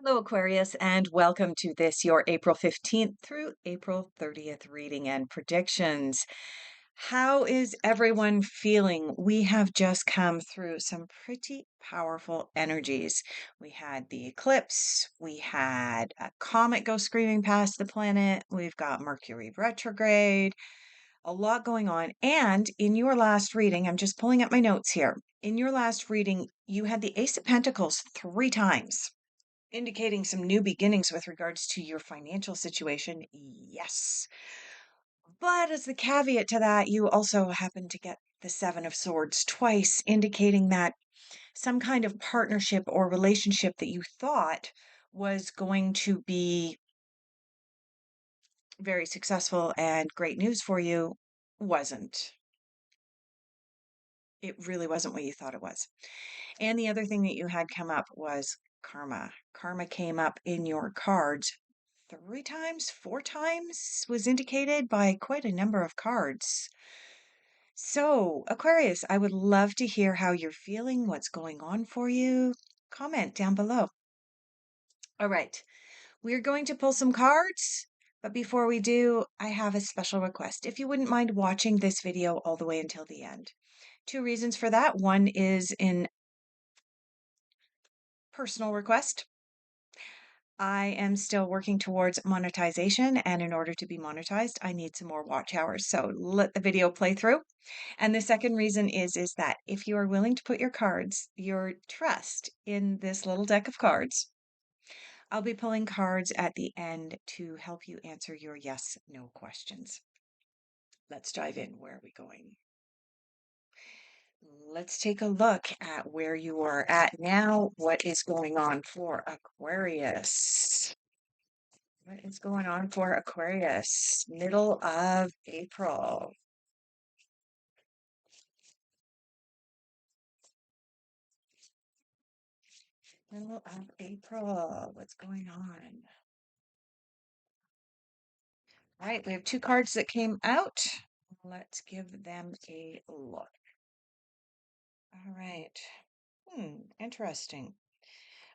Hello, Aquarius, and welcome to this, your April 15th through April 30th reading and predictions. How is everyone feeling? We have just come through some pretty powerful energies. We had the eclipse, we had a comet go screaming past the planet, we've got Mercury retrograde, a lot going on. And in your last reading, I'm just pulling up my notes here. In your last reading, you had the Ace of Pentacles 3 times indicating some new beginnings with regards to your financial situation. Yes. But as the caveat to that, you also happen to get the Seven of Swords twice, indicating that some kind of partnership or relationship that you thought was going to be very successful and great news for you wasn't. It really wasn't what you thought it was. And the other thing that you had come up was karma. Karma came up in your cards 3 times, 4 times was indicated by quite a number of cards. So, Aquarius, I would love to hear how you're feeling, what's going on for you. Comment down below. All right, we're going to pull some cards. But before we do, I have a special request. If you wouldn't mind watching this video all the way until the end. 2 reasons for that. One is in personal request. I am still working towards monetization, and in order to be monetized, I need some more watch hours. So let the video play through. And the second reason is that if you are willing to put your cards, your trust in this little deck of cards, I'll be pulling cards at the end to help you answer your yes, no questions. Let's dive in. Where are we going? Let's take a look at where you are at now. What is going on for Aquarius? What is going on for Aquarius? Middle of April. Middle of April. What's going on? All right, we have 2 cards that came out. Let's give them a look. All right. Interesting.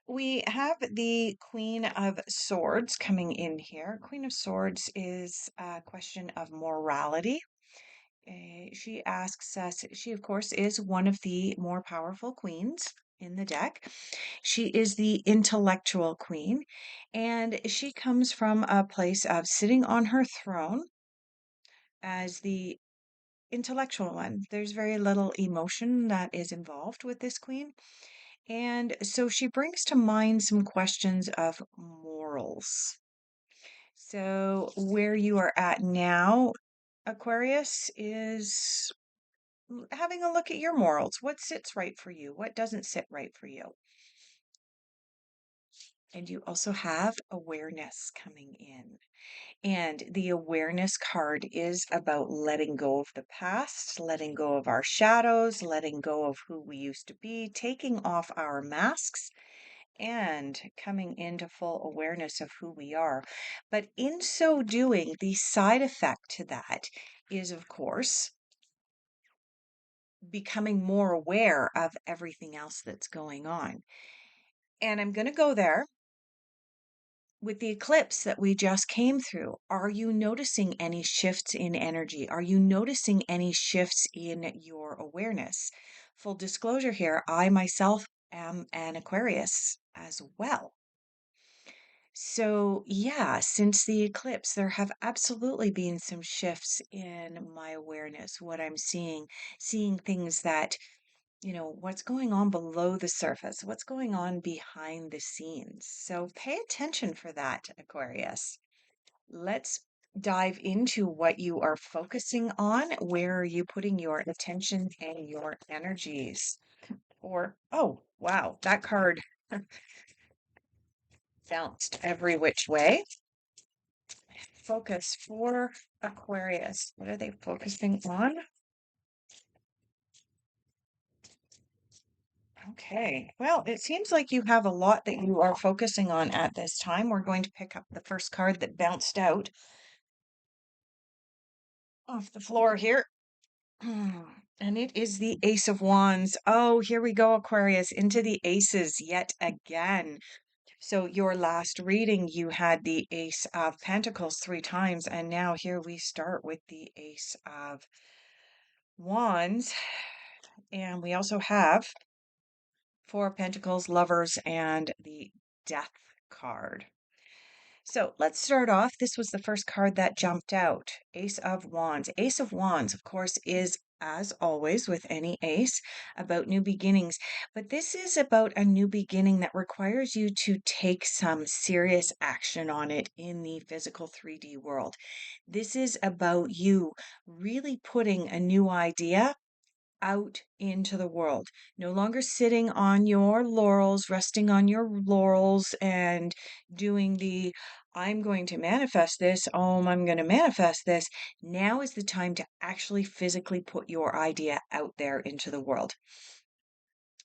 We have the Queen of Swords coming in here. Queen of Swords is a question of morality. She asks us, she of course is one of the more powerful queens in the deck. She is the intellectual queen, and she comes from a place of sitting on her throne as the intellectual one. There's very little emotion that is involved with this queen. And so she brings to mind some questions of morals. So, where you are at now, Aquarius, is having a look at your morals. What sits right for you? What doesn't sit right for you? And you also have awareness coming in. And the awareness card is about letting go of the past, letting go of our shadows, letting go of who we used to be, taking off our masks, and coming into full awareness of who we are. But in so doing, the side effect to that is, of course, becoming more aware of everything else that's going on. And I'm going to go there with the eclipse that we just came through. Are you noticing any shifts in energy? Are you noticing any shifts in your awareness? Full disclosure here, I myself am an Aquarius as well. So, yeah, since the eclipse, there have absolutely been some shifts in my awareness, what I'm seeing things that, what's going on below the surface, what's going on behind the scenes. So, pay attention for that, Aquarius. Let's dive into what you are focusing on. Where are you putting your attention and your energies? Or, oh, wow, that card bounced every which way. Focus for Aquarius. What are they focusing on? Okay, well, it seems like you have a lot that you are focusing on at this time. We're going to pick up the first card that bounced out off the floor here. And it is the Ace of Wands. Oh, here we go, Aquarius, into the aces yet again. So your last reading, you had the Ace of Pentacles 3 times, and now here we start with the Ace of Wands. And we also have Four of Pentacles, Lovers, and the Death card. So let's start off. This was the first card that jumped out. Ace of Wands. Ace of Wands, of course, is, as always with any ace, about new beginnings. But this is about a new beginning that requires you to take some serious action on it in the physical 3D world. This is about you really putting a new idea out into the world. No longer sitting on your laurels, resting on your laurels and doing the I'm going to manifest this, I'm going to manifest this. Now is the time to actually physically put your idea out there into the world.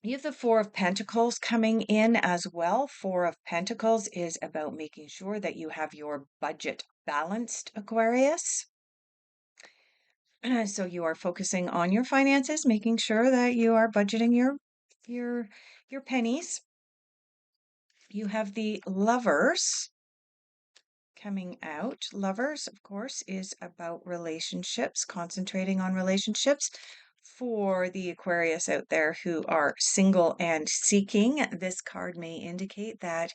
You have the Four of Pentacles coming in as well. Four of Pentacles is about making sure that you have your budget balanced, Aquarius. So you are focusing on your finances, making sure that you are budgeting your your pennies. You have the Lovers coming out. Lovers, of course, is about relationships, concentrating on relationships. For the Aquarius out there who are single and seeking, this card may indicate that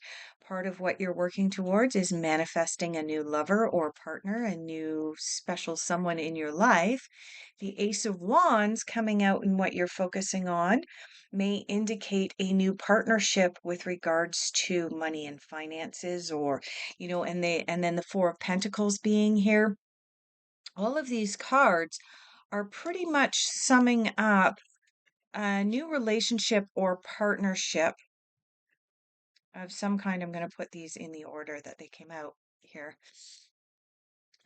part of what you're working towards is manifesting a new lover or partner, a new special someone in your life. The Ace of Wands coming out in what you're focusing on may indicate a new partnership with regards to money and finances, or and then the Four of Pentacles being here. All of these cards are pretty much summing up a new relationship or partnership of some kind. I'm going to put these in the order that they came out here.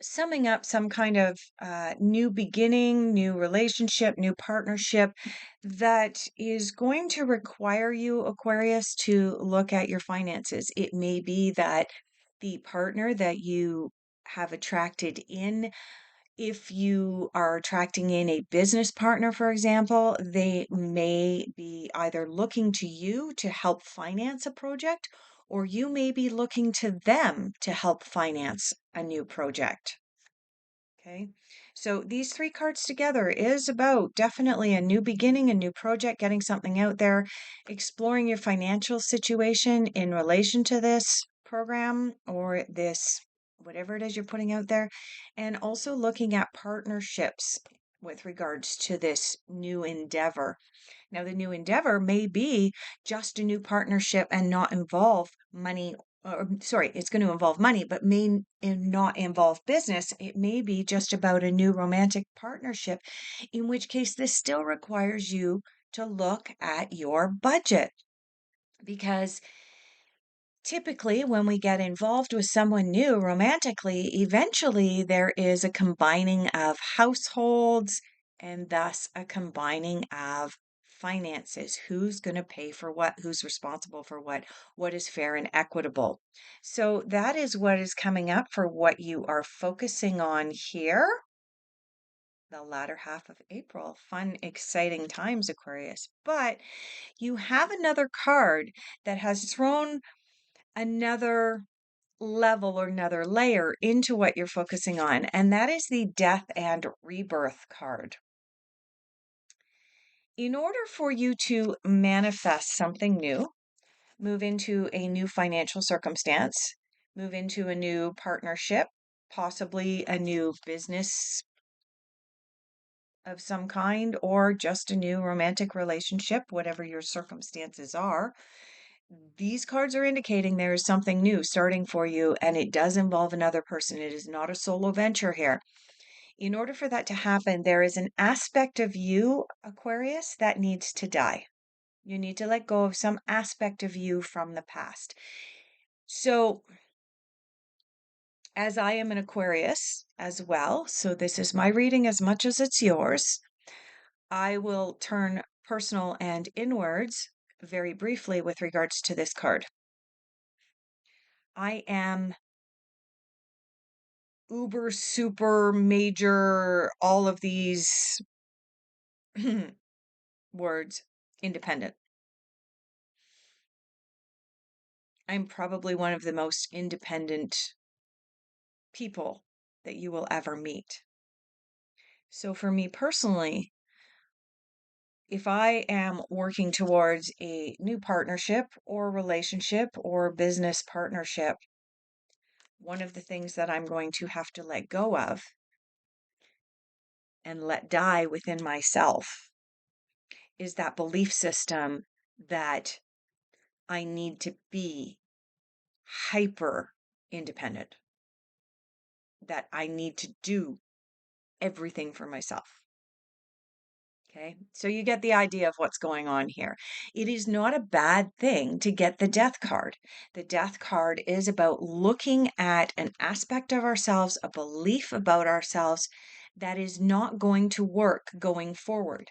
Summing up some kind of new beginning, new relationship, new partnership that is going to require you, Aquarius, to look at your finances. It may be that the partner that you have attracted in, if you are attracting in a business partner, for example, they may be either looking to you to help finance a project, or you may be looking to them to help finance a new project. Okay, so these three cards together is about definitely a new beginning, a new project, getting something out there, exploring your financial situation in relation to this program or this, whatever it is you're putting out there, and also looking at partnerships with regards to this new endeavor. Now, the new endeavor may be just a new partnership and not involve money. Or, sorry, it's going to involve money, but not involve business. It may be just about a new romantic partnership, in which case this still requires you to look at your budget. Because typically, when we get involved with someone new romantically, eventually there is a combining of households and thus a combining of finances. Who's going to pay for what? Who's responsible for what? What is fair and equitable? So that is what is coming up for what you are focusing on here. The latter half of April. Fun, exciting times, Aquarius. But you have another card that has thrown another level or another layer into what you're focusing on, and that is the Death and Rebirth card. In order for you to manifest something new, move into a new financial circumstance, move into a new partnership, possibly a new business of some kind, or just a new romantic relationship, whatever your circumstances are, these cards are indicating there is something new starting for you, and it does involve another person. It is not a solo venture here. In order for that to happen, there is an aspect of you, Aquarius, that needs to die. You need to let go of some aspect of you from the past. So, as I am an Aquarius as well, so this is my reading as much as it's yours, I will turn personal and inwards very briefly with regards to this card. I am uber, super, major, all of these words, independent. I'm probably one of the most independent people that you will ever meet. So for me personally, if I am working towards a new partnership or relationship or business partnership, one of the things that I'm going to have to let go of and let die within myself is that belief system that I need to be hyper independent, that I need to do everything for myself. Okay, so you get the idea of what's going on here. It is not a bad thing to get the death card. The death card is about looking at an aspect of ourselves, a belief about ourselves that is not going to work going forward.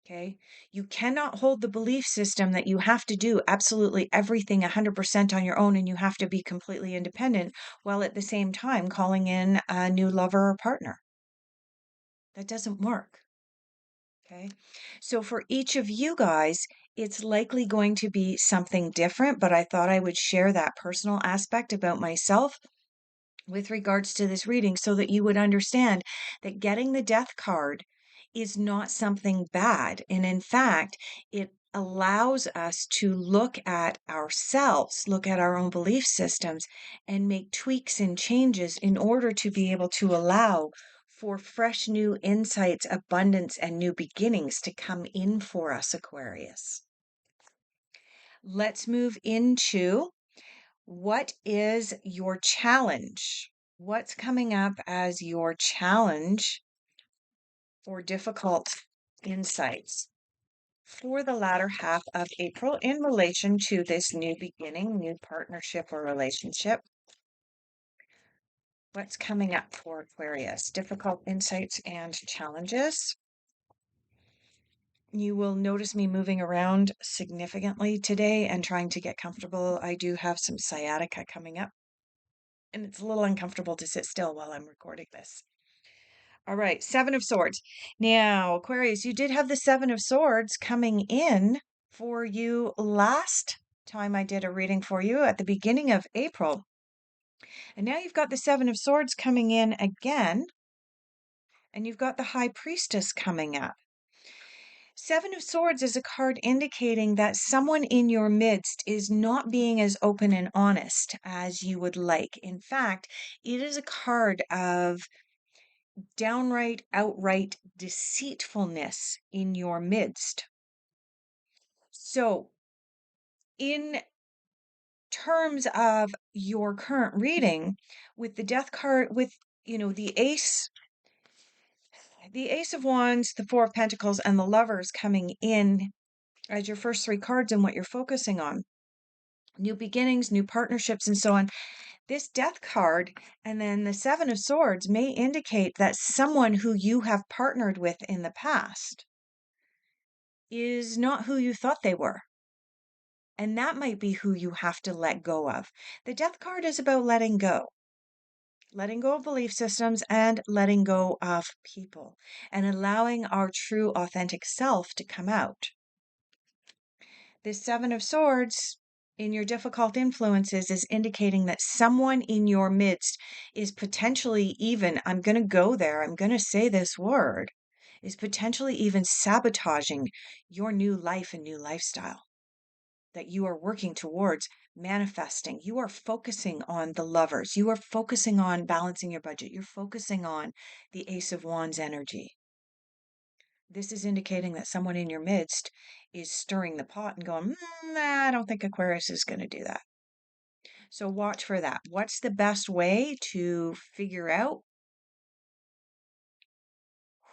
Okay, you cannot hold the belief system that you have to do absolutely everything 100% on your own and you have to be completely independent while at the same time calling in a new lover or partner. That doesn't work. Okay. So for each of you guys, it's likely going to be something different, but I thought I would share that personal aspect about myself with regards to this reading so that you would understand that getting the death card is not something bad. And in fact, it allows us to look at ourselves, look at our own belief systems, and make tweaks and changes in order to be able to allow for fresh new insights, abundance, and new beginnings to come in for us, Aquarius. Let's move into what is your challenge? What's coming up as your challenge or difficult insights for the latter half of April in relation to this new beginning, new partnership or relationship? What's coming up for Aquarius? Difficult insights and challenges. You will notice me moving around significantly today and trying to get comfortable. I do have some sciatica coming up, and it's a little uncomfortable to sit still while I'm recording this. All right, Seven of Swords. Now, Aquarius, you did have the Seven of Swords coming in for you last time I did a reading for you at the beginning of April. And now you've got the Seven of Swords coming in again, and you've got the High Priestess coming up. Seven of Swords is a card indicating that someone in your midst is not being as open and honest as you would like. In fact, it is a card of downright, outright deceitfulness in your midst. So, in terms of your current reading, with the death card, with the ace of wands, the four of pentacles, and the lovers coming in as your first three cards and what you're focusing on, new beginnings, new partnerships, and so on. This death card and then the seven of swords may indicate that someone who you have partnered with in the past is not who you thought they were. And that might be who you have to let go of. The death card is about letting go of belief systems and letting go of people and allowing our true authentic self to come out. This seven of swords in your difficult influences is indicating that someone in your midst is potentially even, I'm going to go there, I'm going to say this word, is potentially even sabotaging your new life and new lifestyle that you are working towards manifesting. You are focusing on the lovers. You are focusing on balancing your budget. You're focusing on the Ace of Wands energy. This is indicating that someone in your midst is stirring the pot and going, nah, I don't think Aquarius is going to do that. So watch for that. What's the best way to figure out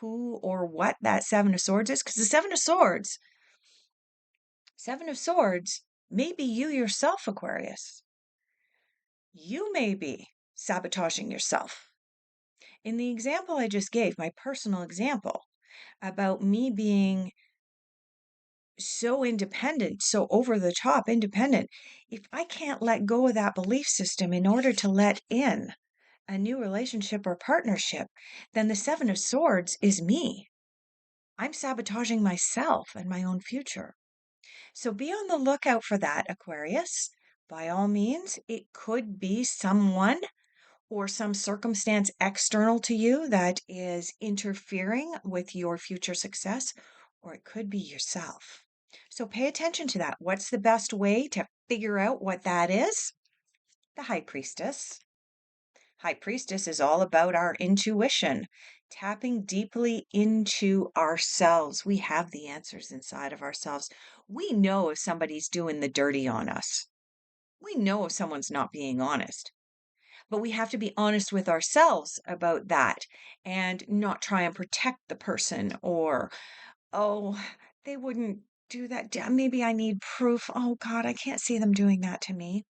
who or what that Seven of Swords is? Because the Seven of Swords, may be you yourself, Aquarius. You may be sabotaging yourself. In the example I just gave, my personal example about me being so independent, so over the top independent, if I can't let go of that belief system in order to let in a new relationship or partnership, then the Seven of Swords is me. I'm sabotaging myself and my own future. So be on the lookout for that, Aquarius. by all means, it could be someone or some circumstance external to you that is interfering with your future success, or it could be yourself. So pay attention to that. What's the best way to figure out what that is? The High Priestess. High Priestess is all about our intuition, tapping deeply into ourselves. We have the answers inside of ourselves. We know if somebody's doing the dirty on us. We know if someone's not being honest. But we have to be honest with ourselves about that and not try and protect the person or, oh, they wouldn't do that. Maybe I need proof. Oh, God, I can't see them doing that to me.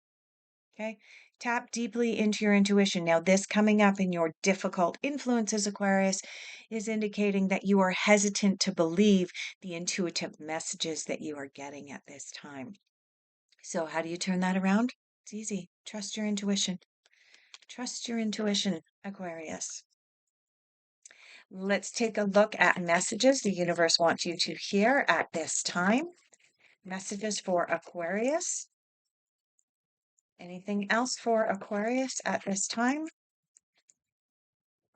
Okay. Tap deeply into your intuition. Now, this coming up in your difficult influences, Aquarius, is indicating that you are hesitant to believe the intuitive messages that you are getting at this time. So, how do you turn that around? It's easy. Trust your intuition. Trust your intuition, Aquarius. Let's take a look at messages the universe wants you to hear at this time. Messages for Aquarius. Anything else for Aquarius at this time?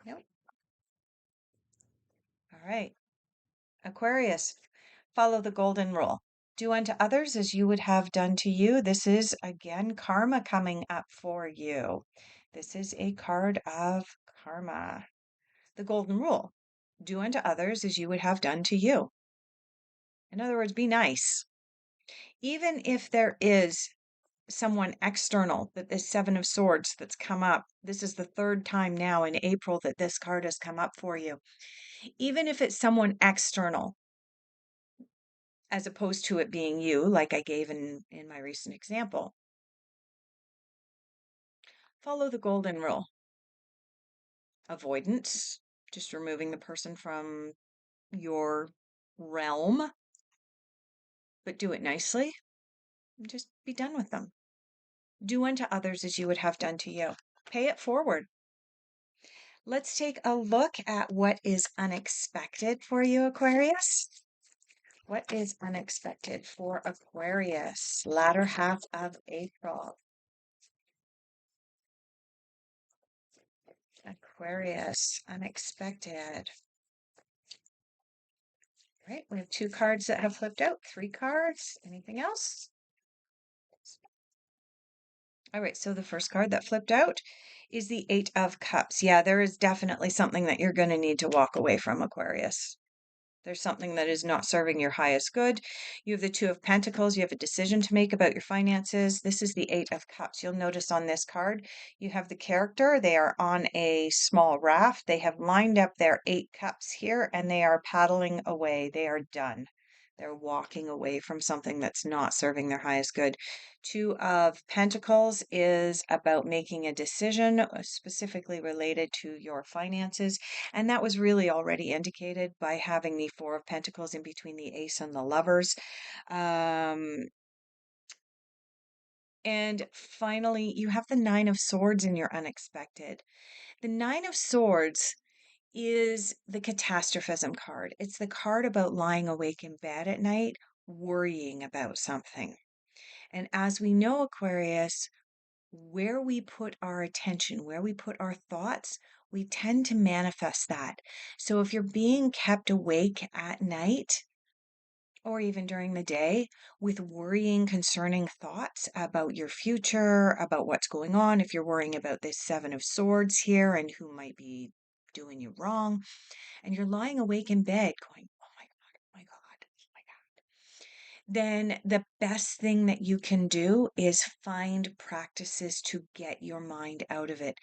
Nope. All right. Aquarius, follow the golden rule. Do unto others as you would have done to you. This is, again, karma coming up for you. This is a card of karma. The golden rule. Do unto others as you would have done to you. In other words, be nice. Even if there is someone external, that this Seven of Swords that's come up, this is the third time now in April that this card has come up for you. Even if it's someone external, as opposed to it being you, like I gave in my recent example, follow the golden rule. Avoidance, just removing the person from your realm, but do it nicely and just be done with them. Do unto others as you would have done to you. Pay it forward. Let's take a look at what is unexpected for you, Aquarius. What is unexpected for Aquarius? Latter half of April. Aquarius, unexpected. All right, we have 2 cards that have flipped out, 3 cards. Anything else? All right, so the first card that flipped out is the 8 of Cups. Yeah, there is definitely something that you're going to need to walk away from, Aquarius. There's something that is not serving your highest good. You have the 2 of Pentacles. You have a decision to make about your finances. This is the 8 of Cups. You'll notice on this card, you have the character. They are on a small raft. They have lined up their 8 cups here and they are paddling away. They are done. They're walking away from something that's not serving their highest good. 2 of Pentacles is about making a decision specifically related to your finances. And that was really already indicated by having the 4 of Pentacles in between the Ace and the Lovers. And finally, you have the 9 of Swords in your unexpected. The 9 of Swords is the catastrophism card. It's the card about lying awake in bed at night, worrying about something. And as we know, Aquarius, where we put our attention, where we put our thoughts, we tend to manifest that. So if you're being kept awake at night or even during the day with worrying, concerning thoughts about your future, about what's going on, if you're worrying about this 7 of Swords here and who might be doing you wrong, and you're lying awake in bed going, oh my God, oh my God, oh my God, then the best thing that you can do is find practices to get your mind out of it.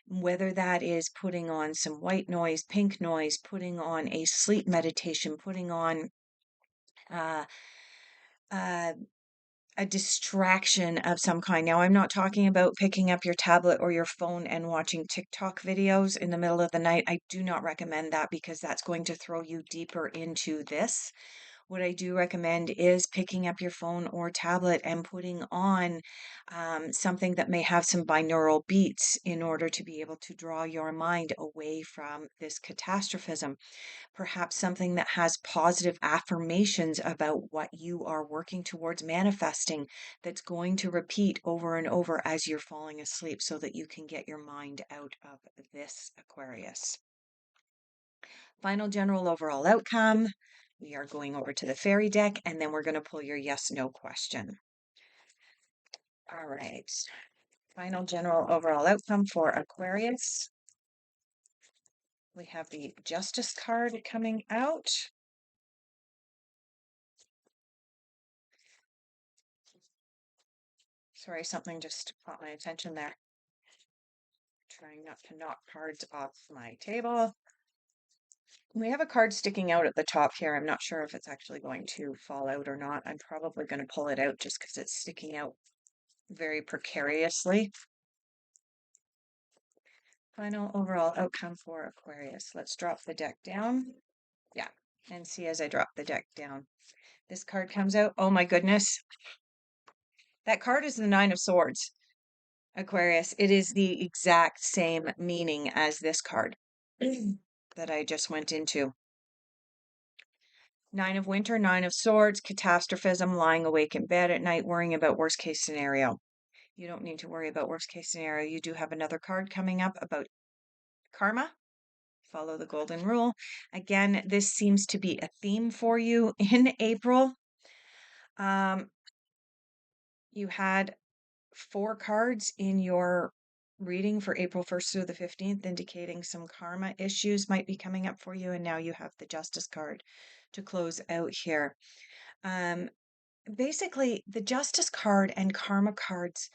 Whether that is putting on some white noise, pink noise, putting on a sleep meditation, putting on uh, uh, a distraction of some kind. Now, I'm not talking about picking up your tablet or your phone and watching TikTok videos in the middle of the night. I do not recommend that because that's going to throw you deeper into this. What I do recommend is picking up your phone or tablet and putting on something that may have some binaural beats in order to be able to draw your mind away from this catastrophism. Perhaps something that has positive affirmations about what you are working towards manifesting that's going to repeat over and over as you're falling asleep so that you can get your mind out of this, Aquarius. Final general overall outcome. We are going over to the fairy deck and then we're going to pull your yes, no question. All right. Final general overall outcome for Aquarius. We have the Justice card coming out. Sorry, something just caught my attention there. Trying not to knock cards off my table. We have a card sticking out at the top here. I'm not sure if it's actually going to fall out or not. I'm probably going to pull it out just because it's sticking out very precariously. Final overall outcome for Aquarius. Let's drop the deck down. Yeah, and see as I drop the deck down. This card comes out. Oh my goodness. That card is the Nine of Swords, Aquarius. It is the exact same meaning as this card that I just went into. Nine of Winter, Nine of Swords, catastrophism, lying awake in bed at night, worrying about worst case scenario. You don't need to worry about worst case scenario. You do have another card coming up about karma. Follow the golden rule. Again, this seems to be a theme for you in April. You had 4 cards in your reading for April 1st through the 15th, indicating some karma issues might be coming up for you. And now you have the Justice card to close out here. Basically, the Justice card and karma cards,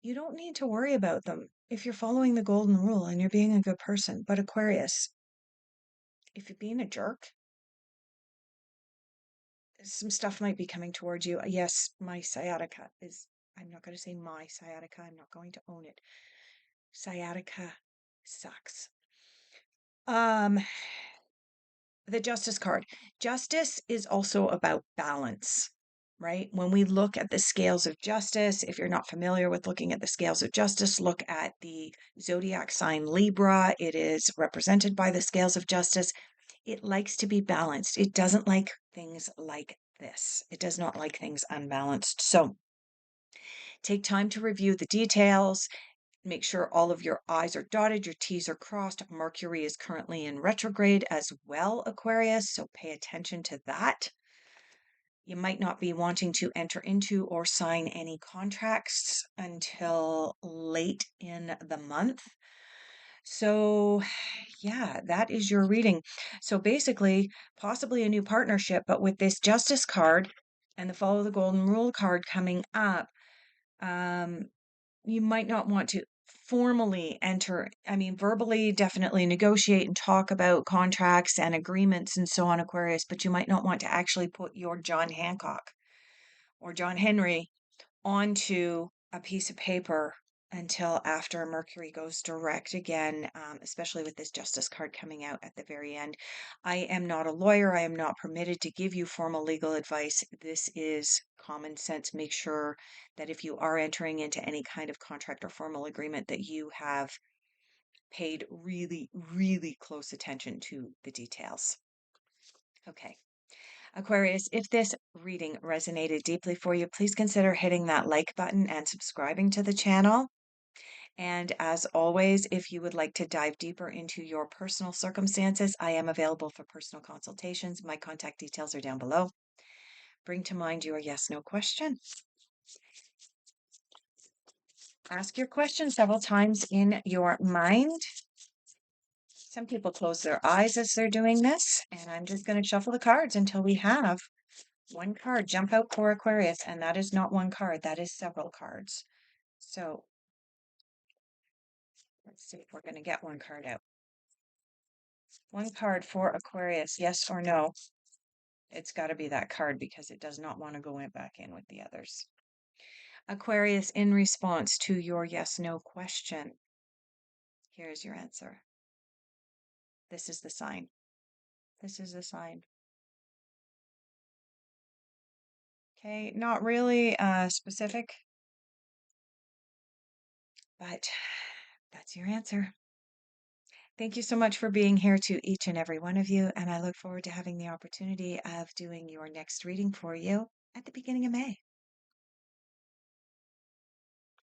you don't need to worry about them if you're following the golden rule and you're being a good person. But Aquarius, if you're being a jerk, some stuff might be coming towards you. Yes, my sciatica is, I'm not going to say my sciatica, I'm not going to own it. Sciatica sucks. The Justice card. Justice is also about balance, right? When we look at the scales of justice, if you're not familiar with looking at the scales of justice, look at the Zodiac sign Libra. It is represented by the scales of justice. It likes to be balanced. It doesn't like things like this. It does not like things unbalanced. So take time to review the details. Make sure all of your I's are dotted, your T's are crossed. Mercury is currently in retrograde as well, Aquarius, so pay attention to that. You might not be wanting to enter into or sign any contracts until late in the month. So, yeah, that is your reading. So basically, possibly a new partnership, but with this Justice card and the Follow the Golden Rule card coming up, you might not want to formally enter, I mean, verbally, definitely negotiate and talk about contracts and agreements and so on, Aquarius, but you might not want to actually put your John Hancock or John Henry onto a piece of paper until after Mercury goes direct again, especially with this Justice card coming out at the very end. I am not a lawyer. I am not permitted to give you formal legal advice. This is common sense. Make sure that if you are entering into any kind of contract or formal agreement, that you have paid really, really close attention to the details. Okay. Aquarius, if this reading resonated deeply for you, please consider hitting that like button and subscribing to the channel. And as always, if you would like to dive deeper into your personal circumstances, I am available for personal consultations. My contact details are down below. Bring to mind your yes, no question. Ask your question several times in your mind. Some people close their eyes as they're doing this, and I'm just going to shuffle the cards until we have one card jump out for Aquarius, and that is not one card, that is several cards. So let's see if we're going to get one card out. One card for Aquarius, yes or no? It's got to be that card because it does not want to go back in with the others. Aquarius, in response to your yes, no question, here's your answer. This is the sign. This is the sign. Okay, not really specific, but that's your answer. Thank you so much for being here to each and every one of you, and I look forward to having the opportunity of doing your next reading for you at the beginning of May.